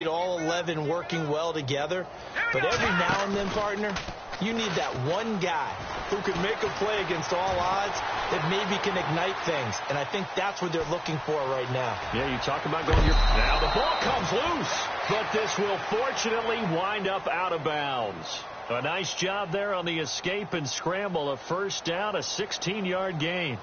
all 11 working well together, but every now and then, partner, you need that one guy who can make a play against all odds that maybe can ignite things, and I think that's what they're looking for right now. Yeah, you talk about going your... Now the ball comes loose, but this will fortunately wind up out of bounds. A nice job there on the escape and scramble. A first down, a 16-yard gain.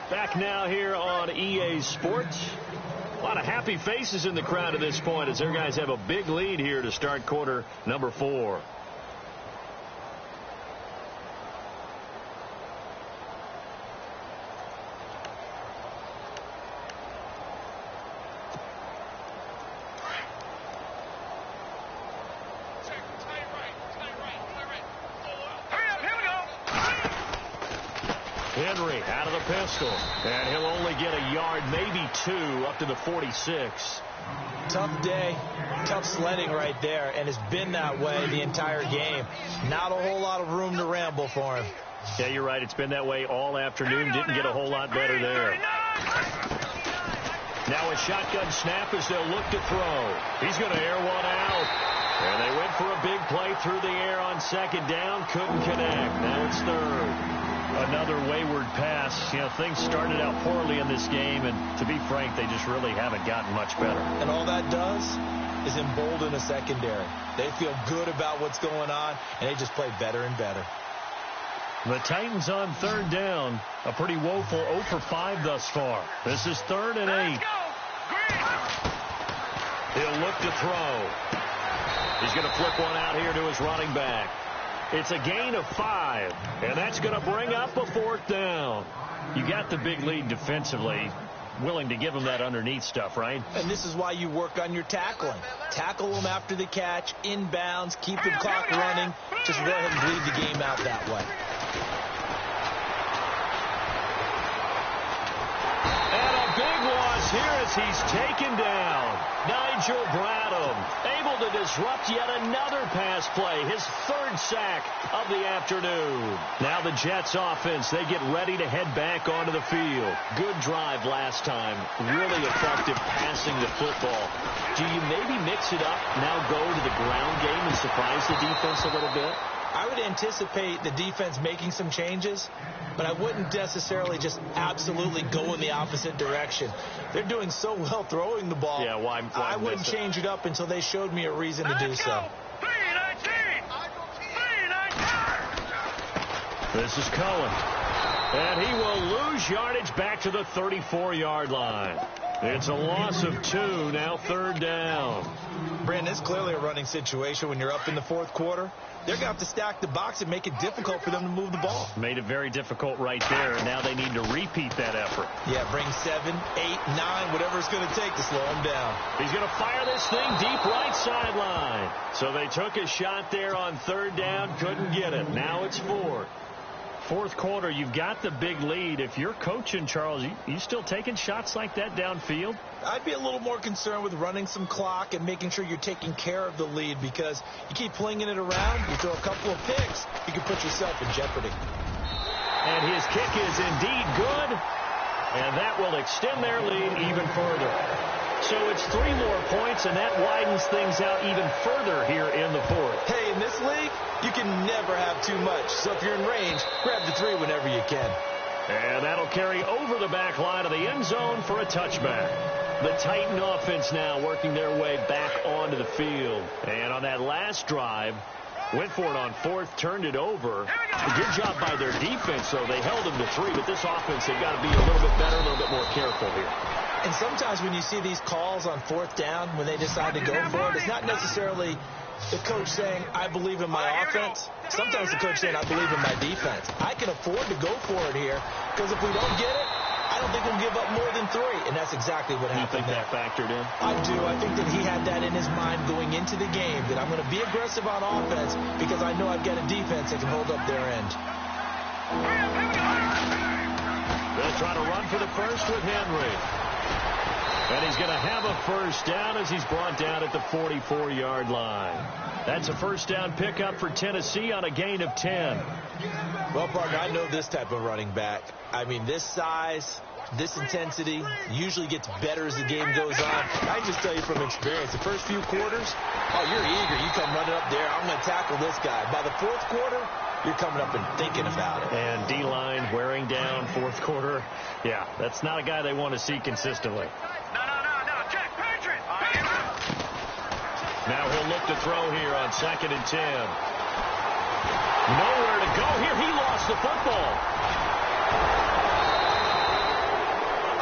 Back now here on EA Sports. A lot of happy faces in the crowd at this point as their guys have a big lead here to start quarter number 4. Henry out of the pistol, and he'll only get a yard, maybe 2, up to the 46. Tough day, tough sledding right there, and it's been that way the entire game. Not a whole lot of room to ramble for him. Yeah, you're right. It's been that way all afternoon. Didn't get a whole lot better there. Now a shotgun snap as they'll look to throw. He's going to air one out. And they went for a big play through the air on second down. Couldn't connect. Now it's third. Another wayward pass. You know, things started out poorly in this game, and to be frank, they just really haven't gotten much better. And all that does is embolden a secondary. They feel good about what's going on, and they just play better and better. The Titans on third down. A pretty woeful 0 for 5 thus far. This is 3rd and 8. He'll look to throw. He's going to flip one out here to his running back. It's a gain of 5, and that's going to bring up a 4th down. You got the big lead defensively, willing to give them that underneath stuff, right? And this is why you work on your tackling. Tackle them after the catch, inbounds, keep the clock running. Just go ahead and bleed the game out that way. And a big loss here as he's taken down. Nigel Bradham able to disrupt yet another pass play, his 3rd sack of the afternoon. Now the Jets offense, they get ready to head back onto the field. Good drive last time, really effective passing the football. Do you maybe mix it up, now go to the ground game and surprise the defense a little bit? I would anticipate the defense making some changes, but I wouldn't necessarily just absolutely go in the opposite direction. They're doing so well throwing the ball. Yeah, why I wouldn't change it up until they showed me a reason to do so. This is Cohen. And he will lose yardage back to the 34-yard line. It's a loss of 2, now 3rd down. Brandon, it's clearly a running situation when you're up in the 4th quarter. They're going to have to stack the box and make it difficult for them to move the ball. Made it very difficult right there, and now they need to repeat that effort. Yeah, bring 7, 8, 9, whatever it's going to take to slow him down. He's going to fire this thing deep right sideline. So they took a shot there on 3rd down, couldn't get it. Now it's 4th. 4th quarter, you've got the big lead. If you're coaching, Charles, you still taking shots like that downfield? I'd be a little more concerned with running some clock and making sure you're taking care of the lead, because you keep flinging it around, you throw a couple of picks, you can put yourself in jeopardy. And his kick is indeed good, and that will extend their lead even further. So it's 3 more points, and that widens things out even further here in the 4th. Hey, in this league, you can never have too much. So if you're in range, grab the 3 whenever you can. And that'll carry over the back line of the end zone for a touchback. The Titan offense now working their way back onto the field. And on that last drive, went for it on 4th, turned it over. A good job by their defense, though. They held them to 3, but this offense, they've got to be a little bit better, a little bit more careful here. And sometimes when you see these calls on 4th down, when they decide to go for it, it's not necessarily the coach saying, I believe in my offense. Sometimes the coach saying, I believe in my defense. I can afford to go for it here, because if we don't get it, I don't think we'll give up more than 3. And that's exactly what happened there. You think that factored in? I do. I think that he had that in his mind going into the game, that I'm going to be aggressive on offense because I know I've got a defense that can hold up their end. They'll try to run for the first with Henry. And he's going to have a first down as he's brought down at the 44-yard line. That's a first down pickup for Tennessee on a gain of 10. Well, partner, I know this type of running back. I mean, this size, this intensity usually gets better as the game goes on. I can just tell you from experience, the first few quarters, oh, you're eager. You come running up there. I'm going to tackle this guy. By the fourth quarter, you're coming up and thinking about it. And D-line wearing down fourth quarter. Yeah, that's not a guy they want to see consistently. Check, Patriot! Now he'll look to throw here on 2nd and 10. Nowhere to go here. He lost the football.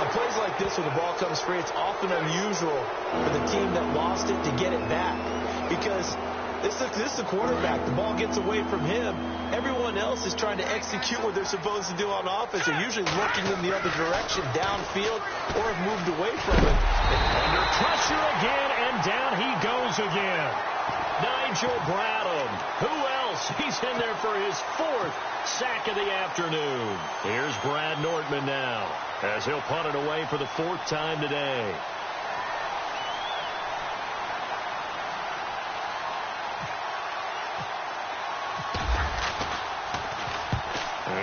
On plays like this, when the ball comes free, it's often unusual for the team that lost it to get it back. Because this is the quarterback. The ball gets away from him. Everyone else is trying to execute what they're supposed to do on offense. They're usually looking in the other direction, downfield, or have moved away from it. Under pressure again, and down he goes again. Nigel Bradham. Who else? He's in there for his 4th sack of the afternoon. Here's Brad Nortman now, as he'll punt it away for the 4th time today.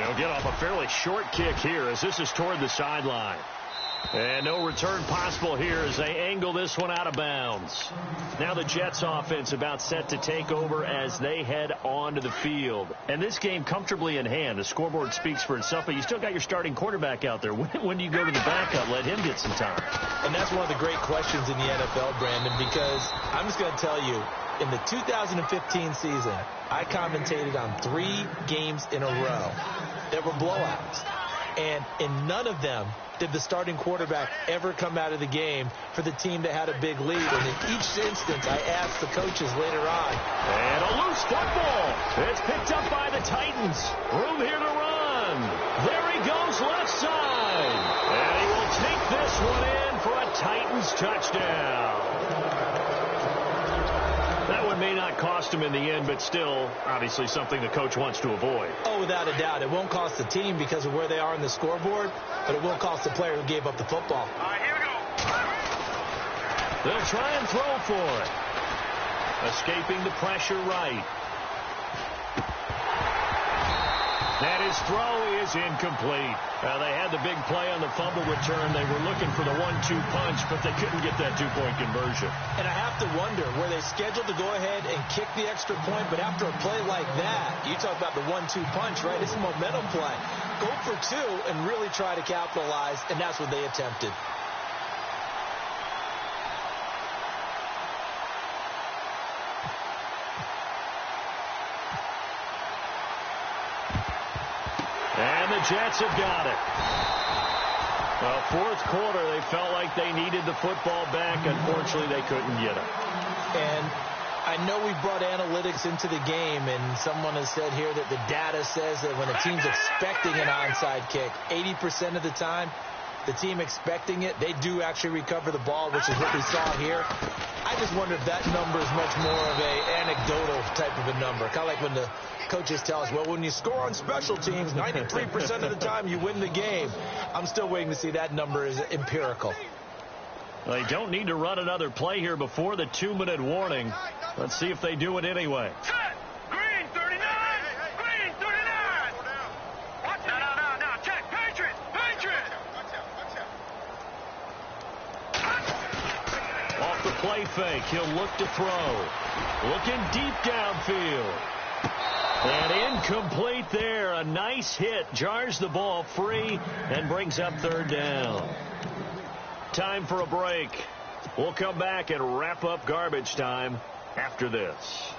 He'll get off a fairly short kick here as this is toward the sideline. And no return possible here as they angle this one out of bounds. Now the Jets offense about set to take over as they head onto the field. And this game comfortably in hand. The scoreboard speaks for itself, but you still got your starting quarterback out there. When do you go to the backup? Let him get some time. And that's one of the great questions in the NFL, Brandon, because I'm just going to tell you, in the 2015 season, I commentated on 3 games in a row that were blowouts. And in none of them did the starting quarterback ever come out of the game for the team that had a big lead. And in each instance, I asked the coaches later on. And a loose football. It's picked up by the Titans. Room here to run. There he goes left side. And he will take this one in for a Titans touchdown. That one may not cost him in the end, but still, obviously something the coach wants to avoid. Oh, without a doubt. It won't cost the team because of where they are in the scoreboard, but it will cost the player who gave up the football. All right, here we go. They'll try and throw for it. Escaping the pressure right. And his throw is incomplete. They had the big play on the fumble return. They were looking for the 1-2 punch, but they couldn't get that 2-point conversion. And I have to wonder, were they scheduled to go ahead and kick the extra point, but after a play like that, you talk about the 1-2 punch, right? It's a momentum play. Go for 2 and really try to capitalize, and that's what they attempted. And the Jets have got it. Well, fourth quarter, they felt like they needed the football back. Unfortunately, they couldn't get it. And I know we brought analytics into the game, and someone has said here that the data says that when a team's expecting an onside kick, 80% of the time, the team expecting it, they do actually recover the ball, which is what we saw here. I just wonder if that number is much more of a anecdotal type of a number. Kind of like when the coaches tell us, well, when you score on special teams, 93% of the time you win the game. I'm still waiting to see that number is empirical. They don't need to run another play here before the 2-minute warning. Let's see if they do it anyway. Set! Green 39! Green 39! No. Check! Patriot! Off the play fake, he'll look to throw. Looking deep downfield. And incomplete there. A nice hit. Jars the ball free and brings up 3rd down. Time for a break. We'll come back and wrap up garbage time after this.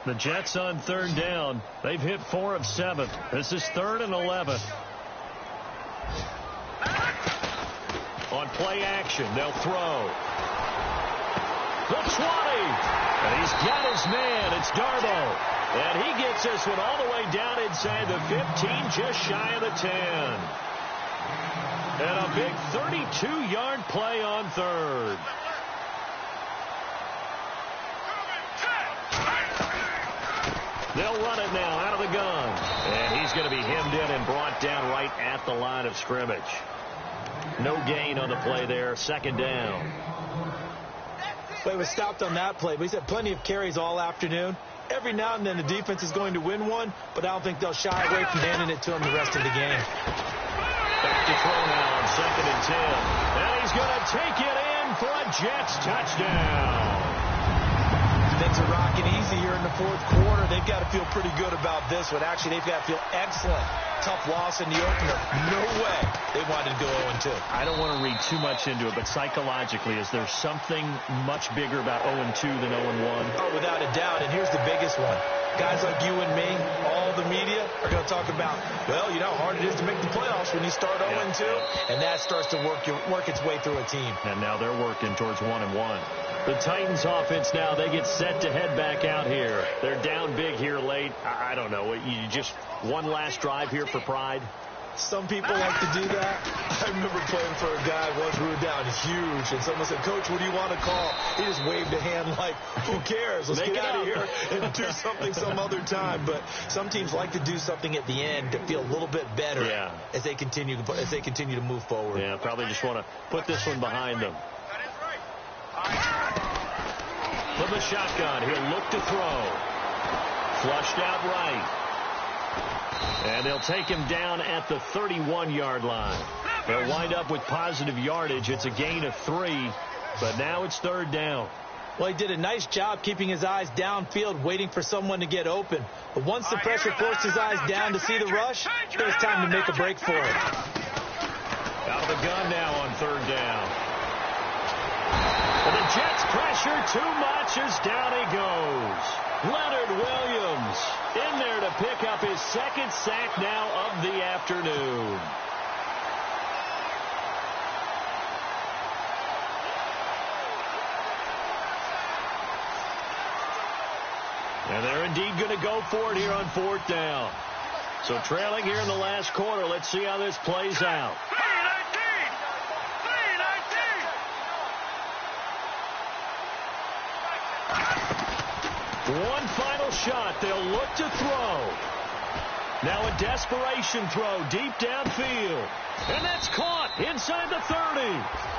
The Jets on 3rd down. They've hit 4 of 7. This is 3rd and 11. On play action, they'll throw. The 20. And he's got his man. It's Darbo. And he gets this one all the way down inside the 15, just shy of the 10. And a big 32-yard play on 3rd. They'll run it now out of the gun. And he's going to be hemmed in and brought down right at the line of scrimmage. No gain on the play there. Second down. Play was stopped on that play, but he's had plenty of carries all afternoon. Every now and then the defense is going to win one, but I don't think they'll shy away from handing it to him the rest of the game. Back to throw now on 2nd and 10. And he's going to take it in for a Jets touchdown. Things are rocking easy here in the fourth quarter. They've got to feel pretty good about this one. Actually, they've got to feel excellent. Tough loss in the opener. No way they wanted to go 0-2. I don't want to read too much into it, but psychologically, is there something much bigger about 0-2 than 0-1? Oh, without a doubt. And here's the biggest one. Guys like you and me, all the media, are going to talk about, well, you know how hard it is to make the playoffs when you start 0-2. And that starts to work its way through a team. And now they're working towards 1-1. The Titans offense now, they get set to head back out here. They're down big here late. I don't know. You just one last drive here for pride? Some people like to do that. I remember playing for a guy once we were down huge, and someone said, Coach, what do you want to call? He just waved a hand like, who cares? Let's get out of here and do something some other time. But some teams like to do something at the end to feel a little bit better as they continue to move forward. Yeah, probably just want to put this one behind them. From the shotgun, he'll look to throw. Flushed out right. And they'll take him down at the 31-yard line. They'll wind up with positive yardage. It's a gain of 3, but now it's 3rd down. Well, he did a nice job keeping his eyes downfield, waiting for someone to get open. But once the pressure forced his eyes down to see the rush, it was time to make a break for it. Out of the gun now on 3rd down. And the Jets pressure too much as down he goes. Leonard Williams in there to pick up his 2nd sack now of the afternoon. And they're indeed going to go for it here on 4th down. So trailing here in the last quarter. Let's see how this plays out. One final shot. They'll look to throw. Now a desperation throw deep downfield. And that's caught inside the 30.